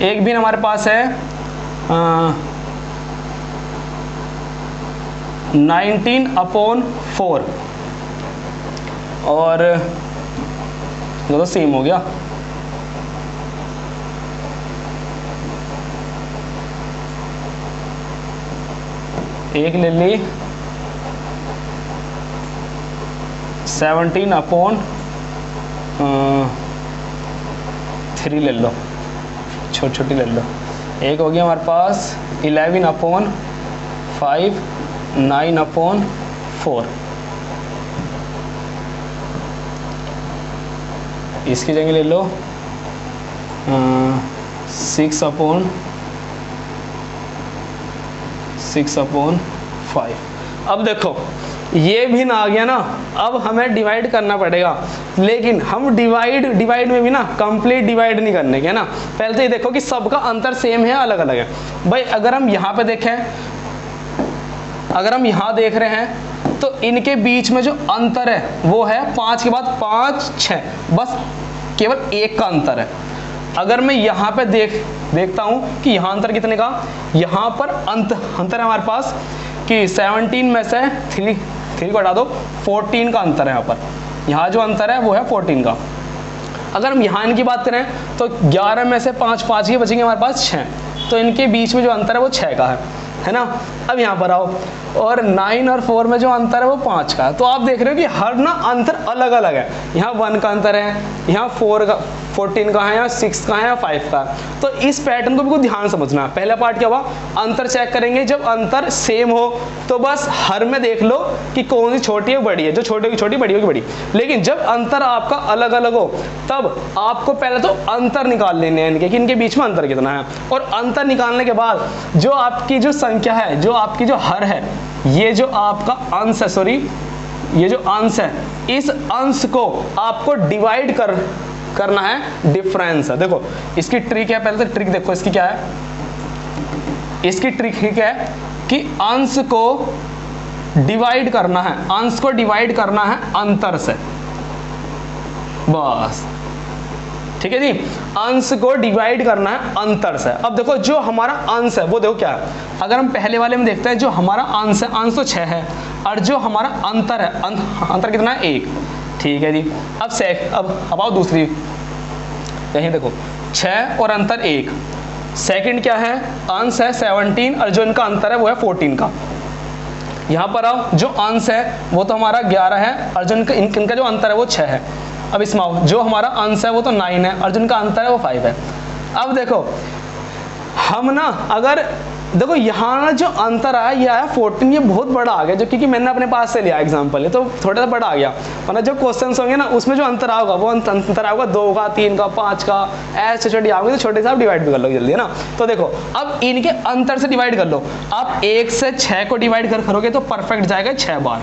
एक भी हमारे पास है 19/4, और वो तो सेम हो गया। एक ले ली 17/3 ले लो, छोटी ले लो। एक हो गया हमारे पास 11/5, 9/4। इसकी जगह ले लो 6/5। अब देखो ये भी ना आ गया ना, अब हमें डिवाइड करना पड़ेगा, लेकिन हम डिवाइड में भी ना कंप्लीट डिवाइड नहीं करने के, है ना। पहले तो ये देखो कि सबका अंतर सेम है, अलग अलग है। भाई अगर हम यहाँ पे देखें, अगर हम यहाँ देख रहे हैं तो इनके बीच में जो अंतर है वो है 5 के बाद 5, 6, बस केवल एक का अंतर है। अगर मैं यहाँ पे देखता हूँ कि यहाँ अंतर कितने का, यहाँ पर अंतर है हमारे पास कि 17 में से 3 को हटा दो, 14 का अंतर है। यहाँ जो अंतर है वो है 14 का। अगर हम यहाँ इनकी बात करें तो 11 में से 5 ही बचेंगे हमारे पास 6, तो इनके बीच में जो अंतर है वो 6 का है ना। अब यहाँ पर आओ, और 9 और 4 में जो अंतर है वो 5 का है। तो आप देख रहे हो कि हर ना अंतर अलग अलग है। यहाँ 1 का अंतर है, यहाँ 14 का है, यहाँ 6 का है, या 5 का है। तो इस पैटर्न को बिल्कुल ध्यान समझना है। पहला पार्ट क्या हुआ, अंतर चेक करेंगे। जब अंतर सेम हो तो बस हर में देख लो कि कौन सी छोटी है बड़ी है, जो छोटी होगी छोटी, बड़ी होगी बड़ी। लेकिन जब अंतर आपका अलग अलग हो तब आपको पहले तो अंतर निकाल लेने हैं इनके, कि इनके बीच में अंतर कितना है। और अंतर निकालने के बाद जो आपकी जो संख्या है, जो आपकी जो हर है, ये जो आपका अंश है, सॉरी ये जो अंश है, इस अंश को आपको डिवाइड करना है डिफरेंस है। देखो इसकी ट्रिक है, पहले तो ट्रिक देखो इसकी क्या है। इसकी ट्रिक क्या है कि अंश को डिवाइड करना है, अंश को डिवाइड करना है अंतर से, बस ठीक है जी। अंश को डिवाइड करना है अंतर से। अब देखो जो हमारा अंश है वो देखो क्या है। अगर हम पहले वाले में देखते हैं, जो हमारा अंश है, अंश तो 6 है, और जो हमारा अंतर है, अंतर कितना है, 1, ठीक है जी। अब आओ दूसरी, यहीं देखो 6 और अंतर 1। सेकंड क्या है, अंश है 17 और जो इनका अंतर है वो है 14 का। यहाँ पर आओ, जो अंश है वो तो हमारा 11 है, और जो इनका जो अंतर है वो 6 है। अब इसमें आओ, जो हमारा अंश है वो तो 9 है, और जो इनका अंतर है वो 5 है। अब देखो हम ना, अगर देखो यहाँ ना जो अंतर आया ये आया 14, ये बहुत बड़ा आ गया, जो क्योंकि मैंने अपने पास से लिया एग्जांपल है तो थोड़ा सा बड़ा आ गया। वरना जब क्वेश्चंस होंगे ना उसमें जो अंतर आएगा वो अंतर आएगा 2 का, 3 का, 5 का, ऐसे छोटे आओगे तो छोटे से आप डिवाइड भी कर लो जल्दी, है ना। तो देखो अब इनके अंतर से डिवाइड कर लो। आप 1 से 6 को डिवाइड करोगे तो परफेक्ट जाएगा 6 बार,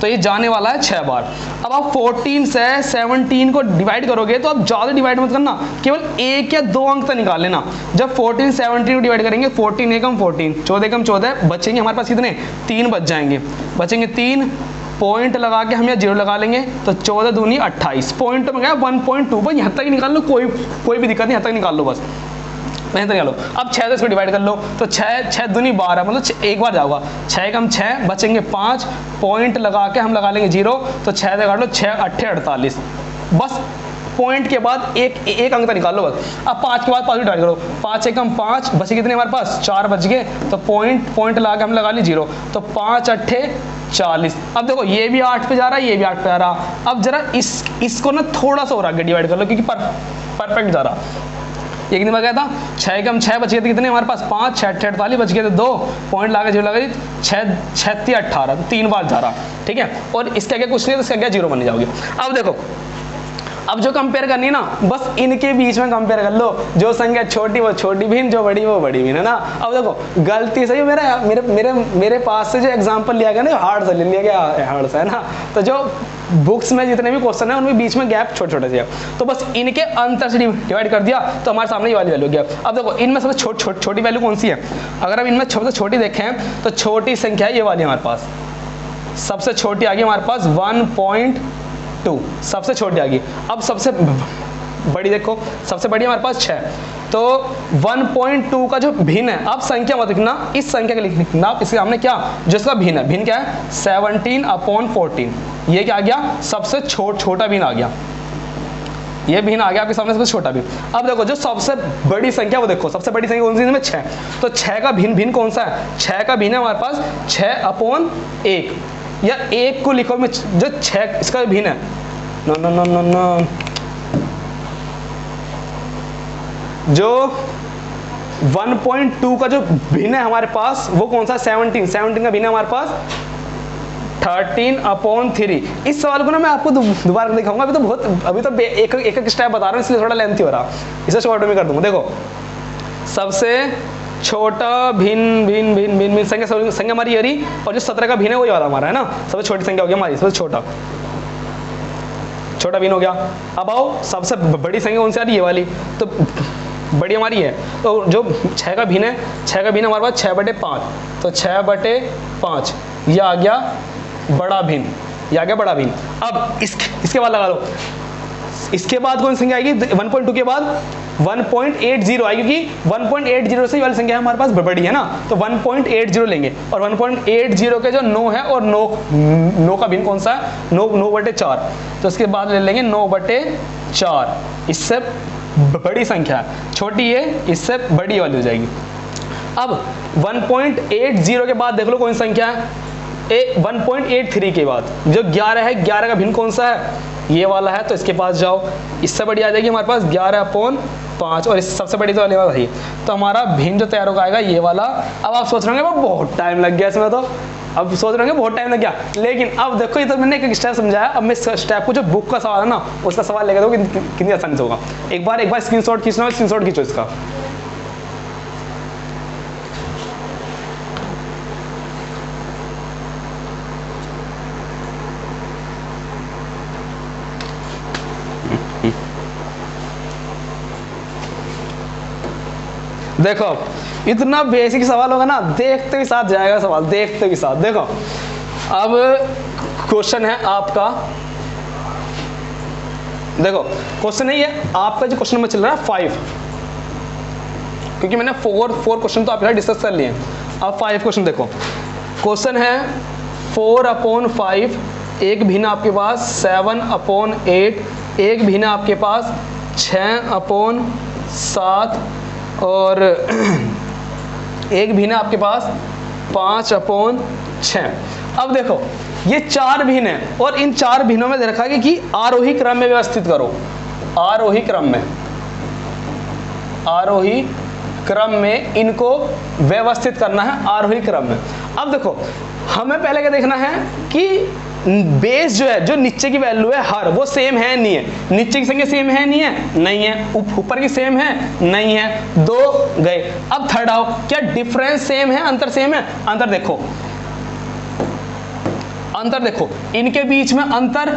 तो ये जाने वाला है 6 बार। अब आप 14 से 17 को डिवाइड करोगे तो आप ज़्यादा डिवाइड मत करना, केवल 1 या 2 अंक तक निकाल लेना। जब 14 17 को डिवाइड करेंगे, 14 एकम 14, 14 एकम 14, बचेंगे हमारे पास कितने, 3 बच जाएंगे। बचेंगे 3, पॉइंट लगा के हम यहाँ 0 लगा लेंगे तो 14 दूनी 28, पॉइंट में गया 1.2, बस यहाँ तक ही निकाल लो, कोई भी दिक्कत नहीं, यहाँ तक निकाल लो बस, नहीं तो निकालो। अब 6 से इसको डिवाइड कर लो तो 6 दूनी 12, मतलब एक बार जाओगा, 6 कम 6, बचेंगे 5, पॉइंट लगा के हम लगा लेंगे 0, तो 6 से काट लो, 6 8 48, बस पॉइंट के बाद एक अंक तक निकाल लो बस। अब 5 के बाद 5 डिवाइड करो, 5 एकम 5, बचे कितने हमारे पास, 4 बच गए, तो पॉइंट लगा के हम लगा ली 0, तो 5 8 40। अब देखो ये भी 8 पे जा रहा है, ये भी 8 पे आ रहा। अब जरा इसको ना थोड़ा सा और आगे डिवाइड कर लो, क्योंकि परफेक्ट जा रहा। ये कितने बचा था, 6 के हम 6 बच गए थे कितने हमारे पास, 5 6 48 बच गए थे, 2 पॉइंट लगा 0 लगा 6 36 18, तो 3 बार जा रहा, ठीक है। और इसका क्या कुछ नहीं है तो इसका क्या 0 बन जाओगे। अब देखो, अब जो कंपेयर करनी है ना, बस इनके बीच में कंपेयर कर लो, जो संख्या छोटी वो छोटी भिन्न, जो बड़ी वो बड़ी भिन्न, है ना। अब देखो गलती से मेरे पास से जो एग्जांपल लिया गया ना, हार्ड से ले लिया गया, हार्ड से, है ना। तो जो बुक्स में जितने भी क्वेश्चन है उनके बीच में गैप छोटे छोटे से, तो बस इनके अंतर से डिवाइड कर दिया तो हमारे सामने ये वाली वैल्यू गया। अब देखो इनमें सबसे छोटी वैल्यू कौन सी है, अगर हम इनमें सबसे छोटी देखें तो छोटी संख्या है ये वाली हमारे पास, सबसे छोटी आ गई हमारे पास 1.2, सबसे छोटी आ गई। अब सबसे बड़ी देखो, सबसे बड़ी हमारे पास 6, तो 1.2 का जो भिन्न है, अब संख्या मत लिखना, इस संख्या का लिखना इसके सामने क्या, जिसका भिन्न है, भिन्न क्या है 17/14, ये क्या आ गया, सबसे छोटा भिन्न आ गया, ये भिन्न आ गया आपके सामने, सबसे छोटा भिन्न। अब देखो जो सबसे बड़ी संख्या वो देखो, सबसे बड़ी संख्या कौन सी है, 6, तो 6 का भिन्न कौन सा है, 6 का भिन्न है हमारे पास 6/1, या 1 को लिखो में जो 6 इसका भिन्न है, नो, जो 1.2 का जो भिन्न है हमारे पास वो कौन सा, 17 का भिन्न है हमारे पास 13/3। इस सवाल को ना मैं आपको दोबारा दिखाऊंगा, अभी तो एक स्टेप बता रहा हूँ, इसलिए थोड़ा लेंथी हो रहा, इसे शॉर्ट में कर दूंगा। देखो सबसे छोटा भिन्न संख्या हमारी ये रही, और जो 17 का भिन्न है वही वाला हमारा, है ना, सबसे छोटी संख्या हो गया हमारी, सबसे छोटा भिन्न हो गया। अब आओ सबसे बड़ी संख्या कौन सी आ रही है, ये वाली, तो बड़ी हमारी है, तो जो 6 का भिन्न है, 6 का भिन्न हमारे पास 6/5, तो 6/5 ये आ गया बड़ा भिन्न, ये आ गया बड़ा भिन्न। अब इसके बाद लगा लो, इसके बाद कौन सी संख्या आएगी, 1.2 के बाद 1.80 आएगी, क्योंकि 1.80 से वाली संख्या हमारे पास बड़ी है ना, तो 1.80 लेंगे, और 1.80 के जो 9 है, और 9 का भिन्न कौन सा है, 9/4, तो इसके बाद ले लेंगे 9/4, इससे बड़ी संख्या है, छोटी है इससे बड़ी वाली हो जाएगी। अब 1.80 के बाद देख लो कौन सी संख्या है, 1.83 के बाद जो 11 है, 11 का भिन्न कौन सा है, ये वाला है, तो इसके पास जाओ, इससे बड़ी आ जाएगी हमारे पास 11/5, और इस सबसे बड़ी तो वाली वाला है, तो हमारा भिन्न जो तैयार होगा आएगा ये वाला। अब आप सोच रहे होंगे वो बहुत टाइम लग गया इसमें, तो अब सोच रहे होंगे बहुत टाइम लग गया, लेकिन अब देखो ये तो मैंने एक स्टेप समझाया, अब मैं इस स्टेप को जो बुक का सवाल है ना उसका सवाल लेकर दो कितनी आसानी से होगा। एक बार स्क्रीनशॉट खींचना, स्क्रीनशॉट खींचो इसका। देखो इतना बेसिक सवाल होगा ना, देखते ही साथ जाएगा सवाल, देखते ही साथ। देखो अब क्वेश्चन है आपका, देखो क्वेश्चन है ये आपका, जो क्वेश्चन में चल रहा है 5, क्योंकि मैंने 4 क्वेश्चन तो आपके साथ डिस्कस कर लिए। अब 5 क्वेश्चन देखो, क्वेश्चन है 4/5, एक भिन्न आपके पास 7/8, एक भिन्न आपके पास 6/7, और एक भिन्न आपके पास 5/6। अब देखो ये 4 भिन्न है, और इन 4 भिन्नों में दे रखा है कि आरोही क्रम में व्यवस्थित करो, आरोही क्रम में इनको व्यवस्थित करना है, आरोही क्रम में। अब देखो हमें पहले क्या देखना है कि बेस जो है, जो नीचे की वैल्यू है हर, वो सेम है नहीं है, नीचे की संख्या सेम है नहीं है, नहीं है, ऊपर की सेम है नहीं है, 2 गए। अब थर्ड आओ, क्या डिफरेंस सेम है, अंतर सेम है, अंतर देखो, इनके बीच में अंतर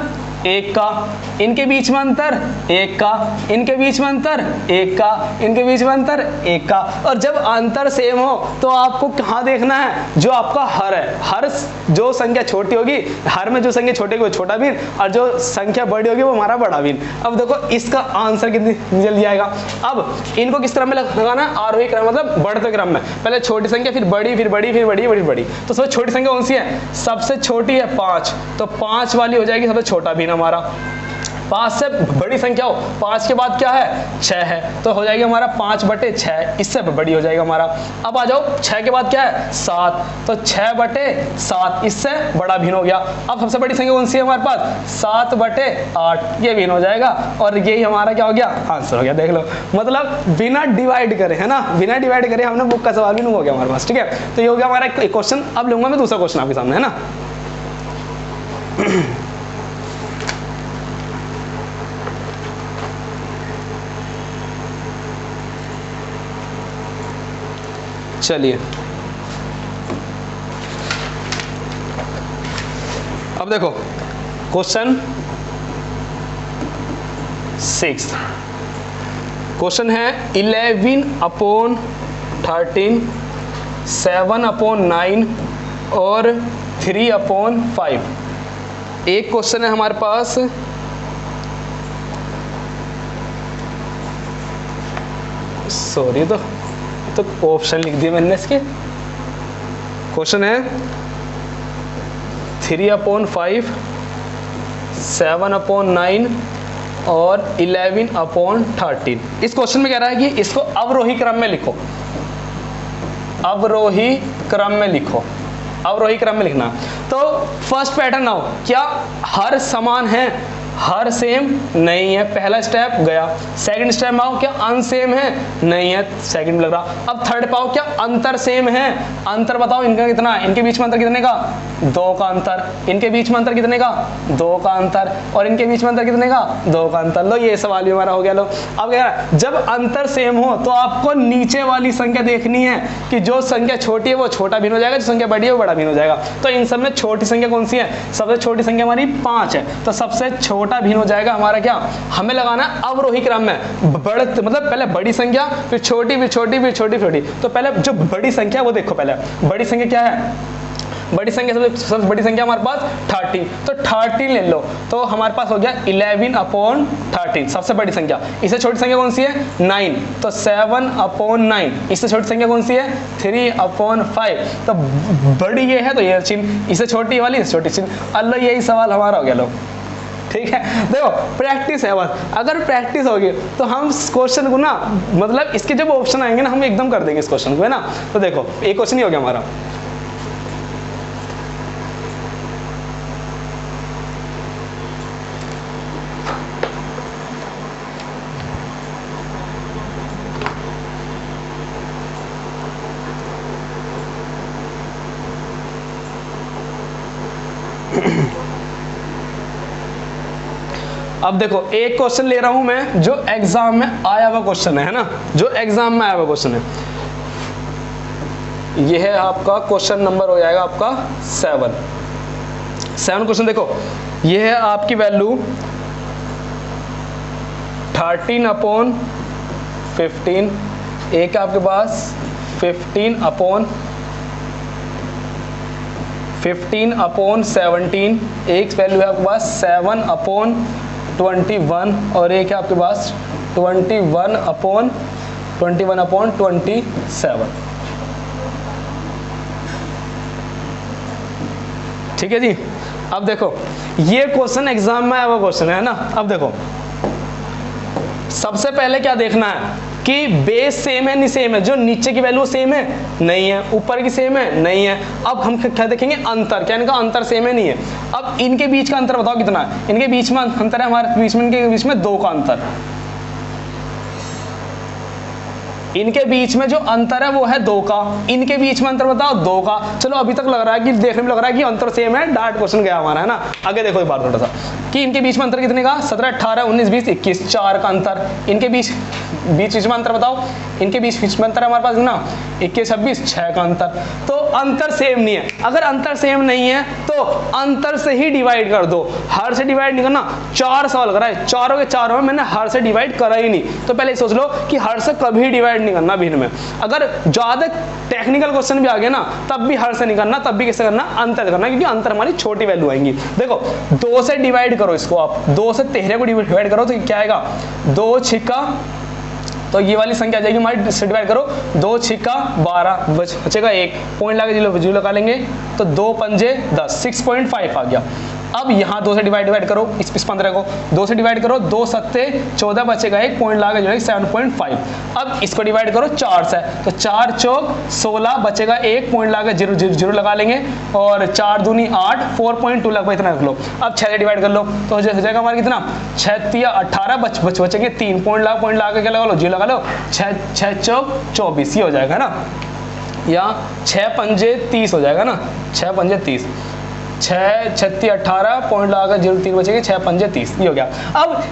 1 का, इनके बीच में अंतर 1 का, इनके बीच में अंतर 1 का, इनके बीच में अंतर 1 का। और जब अंतर सेम हो तो आपको कहाँ देखना है, जो आपका हर है, हर जो संख्या छोटी होगी, हर में जो संख्या छोटी होगी वो छोटा भिन्न, और जो संख्या बड़ी होगी वो हमारा बड़ा भिन्न। अब देखो इसका आंसर कितनी जल्दी आएगा। अब इनको किस क्रम में लगाना है, आरोही क्रम, मतलब बढ़ते क्रम में, पहले छोटी संख्या, फिर बड़ी, फिर बड़ी, फिर बड़ी, फिर बड़ी। तो सबसे छोटी संख्या कौन सी है, सबसे छोटी है 5, तो 5 वाली हो जाएगी सबसे छोटा भिन्न हमारा। 5 से बड़ी संख्या हो, 5 के बाद क्या है 6 है, तो हो जाएगी हमारा 5/6, इससे बड़ी हो जाएगा हमारा। अब आ जाओ 6 के बाद क्या है 7, तो 6/7 इससे बड़ा भिन्न हो गया। अब सबसे बड़ी संख्या कौन सी है हमारे पास 7/8, ये भिन्न हो जाएगा और यही हमारा क्या हो गया आंसर हो गया। देख लो, मतलब बिना डिवाइड करे, है ना, बिना डिवाइड करे हमने बुक का सवाल भी नहीं हो गया हमारे पास। ठीक है, तो ये हो गया हमारा एक क्वेश्चन। अब लूंगा मैं दूसरा क्वेश्चन आपके सामने, है ना। चलिए, अब देखो क्वेश्चन 6, क्वेश्चन है 11/13, 7/9 और 3/5। एक क्वेश्चन है हमारे पास, सॉरी तो ऑप्शन लिख दिए मैंने इसके। क्वेश्चन है 3/5, 7/9 और 11/13। इस क्वेश्चन में कह रहा है कि इसको अवरोही क्रम में लिखो, अवरोही क्रम में लिखो, अवरोही क्रम में लिखना। तो फर्स्ट पैटर्न आओ, क्या हर समान है, हर सेम नहीं है, पहला स्टेप गया। सेकंड स्टेप आओ, क्या अनसेम है, नहीं है, सेकंड लग रहा। अब थर्ड पाओ, क्या अंतर सेम है, अंतर बताओ इनका कितना, इनके बीच में अंतर कितने का 2 का अंतर, इनके बीच में अंतर कितने का 2 का अंतर, और इनके बीच में अंतर कितने का 2 का अंतर। लो ये सवाल भी हमारा हो गया। लो अब क्या है, जब अंतर सेम हो तो आपको नीचे वाली संख्या देखनी है कि जो संख्या छोटी है वो छोटा भिन्न हो जाएगा, जो संख्या बड़ी है वो बड़ा भिन्न हो जाएगा। तो इन सब में छोटी संख्या कौन सी है, सबसे छोटी संख्या हमारी 5 है, तो सबसे छोटा भिन्न हो जाएगा हमारा क्या, हमें लगाना है अवरोही क्रम में। बड़े मतलब पहले बड़ी संख्या, फिर छोटी, फिर छोटी, फिर छोटी, छोटी। तो पहले जो बड़ी संख्या वो देखो, पहले बड़ी संख्या क्या है, बड़ी संख्या सबसे बड़ी संख्या हमारे पास 13, तो 13 ले लो, तो हमारे पास हो गया 11/13 सबसे बड़ी संख्या। इससे छोटी संख्या कौन सी है 9, तो 7/9। इससे छोटी संख्या कौन सी है 3/5, तो बड़ी ये है तो ये चिन्ह, इससे छोटी वाली इससे छोटी चिन्ह। अल्लाह यही सवाल हमारा हो गया। लो ठीक है, देखो प्रैक्टिस है बस, अगर प्रैक्टिस होगी तो हम क्वेश्चन को ना, मतलब इसके जब ऑप्शन आएंगे ना हम एकदम कर देंगे इस क्वेश्चन को, है ना। तो देखो एक क्वेश्चन ही हो गया हमारा। अब देखो एक क्वेश्चन ले रहा हूं मैं जो एग्जाम में आया हुआ क्वेश्चन है ना, जो एग्जाम में आया हुआ क्वेश्चन है। यह है आपका क्वेश्चन नंबर हो जाएगा आपका 7 क्वेश्चन। देखो यह है आपकी वैल्यू 13/15, एक आपके पास 15/17, एक वैल्यू है आपके पास 7/21 और एक है आपके पास 21/27। ठीक है जी। अब देखो ये क्वेश्चन एग्जाम में आया हुआ क्वेश्चन है ना। अब देखो सबसे पहले क्या देखना है कि बेस सेम है नहीं सेम है, जो नीचे की वैल्यू सेम है नहीं है, ऊपर की सेम है नहीं है। अब हम क्या देखेंगे अंतर, क्या इनका अंतर सेम है नहीं है। अब इनके बीच का अंतर बताओ कितना है, इनके बीच में अंतर है हमारे बीच में, इनके बीच में 2 का अंतर, इनके बीच में जो अंतर है वो है 2 का, इनके बीच में अंतर बताओ 2 का। चलो अभी तक लग रहा है कि देखने में लग रहा है कि अंतर सेम है, डार्ट क्वेश्चन गया हमारा, है ना। आगे देखो एक बार थोड़ा सा कि इनके बीच में अंतर कितने का 17, 18, 19, 20, 21, 4 का अंतर। इनके बीच में अंतर बताओ, इनके बीच में अंतर है हमारे पास ना 21, 26, 6 का अंतर। तो अंतर सेम नहीं है। अगर अंतर सेम नहीं है तो अंतर से ही डिवाइड कर दो, हर से डिवाइड नहीं करना। 4 सवाल करा है, चारों के चारों में मैंने हर से डिवाइड करा ही नहीं, तो पहले सोच लो कि हर से कभी डिवाइड नहीं करना भिन्न में। अगर ज्यादा टेक्निकल क्वेश्चन भी आ गया ना तब भी हर से नहीं करना, तब भी कैसे करना अंतर करना, क्योंकि अंतर हमारी छोटी वैल्यू आएंगी। देखो 2 से डिवाइड करो इसको, आप 2 से 13 को डिवाइड करो तो क्या आएगा 2 छिक्का, तो ये वाली संख्या आ जाएगी हमारी, से डिवाइड करो 2 छिक्का 12, बचेगा 1 पॉइंट लगा जीरो लगा लेंगे तो 2 पंजे 10, 6.5 आ गया। अब यहाँ 2 से डिवाइड करो इस 15 को, 2 से डिवाइड करो, 2 सत्ते 14 बचेगा, 1 पॉइंट लगा के जो है 7.5। अब इसको डिवाइड करो 4 से, तो 4 चौक 16 बचेगा, 1 पॉइंट लगा के 0 लगा लेंगे, और 4 दूनी 8, 4.2 लगभग इतना रख लो। अब 6 से डिवाइड कर लो तो हो जाएगा हमारा कितना, 6 तिया 18 बचेंगे, 3 पॉइंट लगा के क्या लगा लो, 0 लगा लो, 6 चौक 24 ये हो जाएगा ना, या 6 पंजे 30 हो जाएगा ना, 6 पंजे 30, 6 छत्ती 18 पॉइंट लगा 0 बचेंगे, 6 पंजे 30 ये हो गया। अब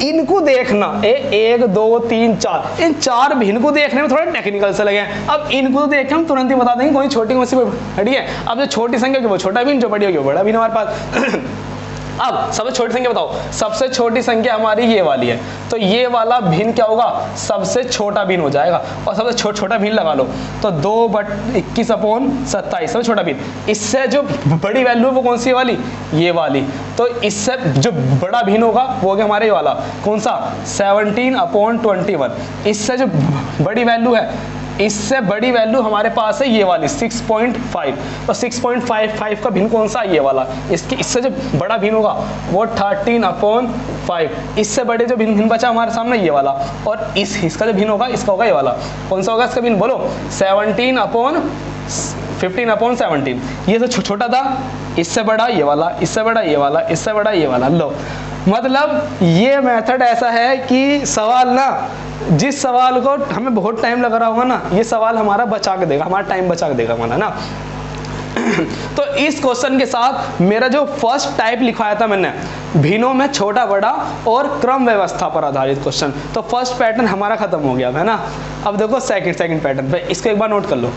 इनको देखना 1 2 3 4, इन 4 भिन्न को देखने में थोड़ा टेक्निकल से लगे। अब इनको देख के हम तुरंत ही बता देंगे कौन छोटी कौन सी बड़ी है। अब जो छोटी संख्या होगी वो छोटा भिन्न, जो बड़ी होगी वो बड़ा भिन्न हमारे पास। अब सबसे छोटी संख्या बताओ, सबसे छोटी संख्या हमारी ये वाली है, तो ये वाला भिन्न क्या होगा, सबसे छोटा भिन्न हो जाएगा, और सबसे छोटा भिन्न लगा लो तो 2/21/27 सबसे छोटा भिन्न। इससे जो बड़ी वैल्यू है वो कौन सी वाली, ये वाली, तो इससे जो बड़ा भिन्न होगा वो होगा हमारे ये वाला, कौन सा 17/21। इससे जो बड़ी वैल्यू है, इससे बड़ी वैल्यू हमारे पास है ये वाली 6.5, तो 6.55 का भिन्न कौन सा है, ये वाला। इससे जो बड़ा भिन्न होगा वो 13/5। इससे बड़े जो भिन्न बचा हमारे सामने ये वाला, और इसका जो भिन्न होगा इसका होगा ये वाला, कौन सा होगा इसका भिन्न, बोलो 15/17। ये तो छोटा था, इससे बड़ा ये वाला, इससे बड़ा ये वाला, इससे बड़ा ये वाला। लो मतलब ये मेथड ऐसा है कि सवाल ना, जिस सवाल को हमें बहुत टाइम लग रहा होगा ना, ये सवाल हमारा बचा के देगा, हमारा टाइम बचा के देगा हमारा ना। तो इस क्वेश्चन के साथ मेरा जो फर्स्ट टाइप लिखवाया था मैंने, भिन्नों में छोटा बड़ा और क्रम व्यवस्था पर आधारित क्वेश्चन, तो फर्स्ट पैटर्न हमारा खत्म हो गया है ना। अब देखो सेकंड पैटर्न पे, इसको एक बार नोट कर लो।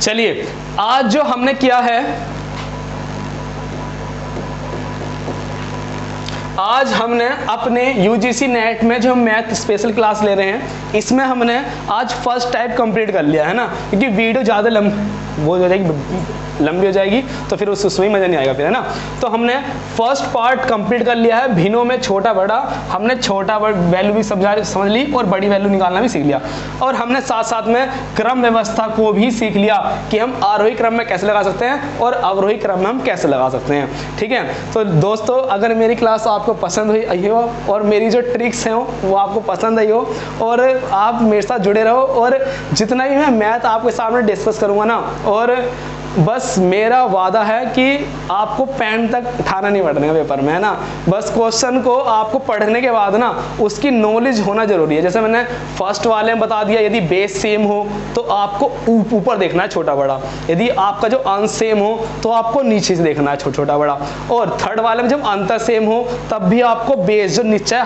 चलिए आज जो हमने किया है, आज हमने अपने यूजीसी नेट में जो मैथ स्पेशल क्लास ले रहे हैं, इसमें हमने आज फर्स्ट टाइप कंप्लीट कर लिया है ना, क्योंकि वीडियो ज़्यादा लंबी हो जाएगी तो फिर उसमें मज़ा नहीं आएगा फिर, है ना। तो हमने फर्स्ट पार्ट कंप्लीट कर लिया है, भिन्नों में छोटा बड़ा, हमने छोटा वैल्यू भी समझ ली और बड़ी वैल्यू निकालना भी सीख लिया, और हमने साथ साथ में क्रम व्यवस्था को भी सीख लिया कि हम आरोही क्रम में कैसे लगा सकते हैं और अवरोही क्रम में हम कैसे लगा सकते हैं, ठीक है। तो दोस्तों अगर मेरी क्लास आपको पसंद आई हो और मेरी जो ट्रिक्स हैं वो आपको पसंद आई हो, और आप मेरे साथ जुड़े रहो, और जितना भी मैं मैथ आपके सामने डिस्कस करूँगा ना, और बस मेरा वादा है कि आपको पेन तक उठाना नहीं पड़ेगा पेपर में, है ना। बस क्वेश्चन को आपको पढ़ने के बाद ना उसकी नॉलेज होना जरूरी है। जैसे मैंने फर्स्ट वाले में बता दिया, यदि बेस सेम हो तो आपको ऊपर देखना है छोटा बड़ा, यदि आपका जो अंश सेम हो तो आपको नीचे से देखना है छोटा बड़ा, और थर्ड वाले में जब अंतर सेम हो तब भी आपको बेस जो नीचे है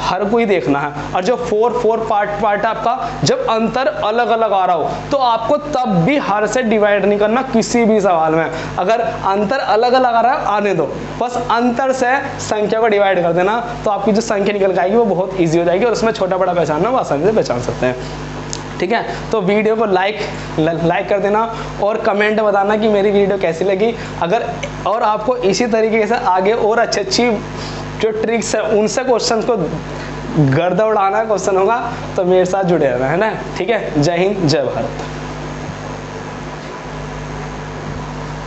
हर को ही देखना है, और जो फोर पार्ट आपका जब अंतर अलग अलग आ रहा हो तो आपको तब भी हर से डिवाइड नहीं करना किसी भी सवाल में। अगर अंतर अलग अलग आ रहा है आने दो, बस अंतर से संख्या को डिवाइड कर देना, तो आपकी जो संख्या निकल आएगी वो बहुत इजी हो जाएगी, और उसमें छोटा बड़ा पहचानना वो आसानी से पहचान सकते हैं, ठीक है। तो वीडियो को लाइक कर देना और कमेंट बताना कि मेरी वीडियो कैसी लगी। अगर और आपको इसी तरीके से आगे और अच्छी जो ट्रिक्स है उनसे क्वेश्चन को गर्दा उड़ाना क्वेश्चन होगा तो मेरे साथ जुड़े रहना, है ना, ठीक है। जय हिंद जय भारत।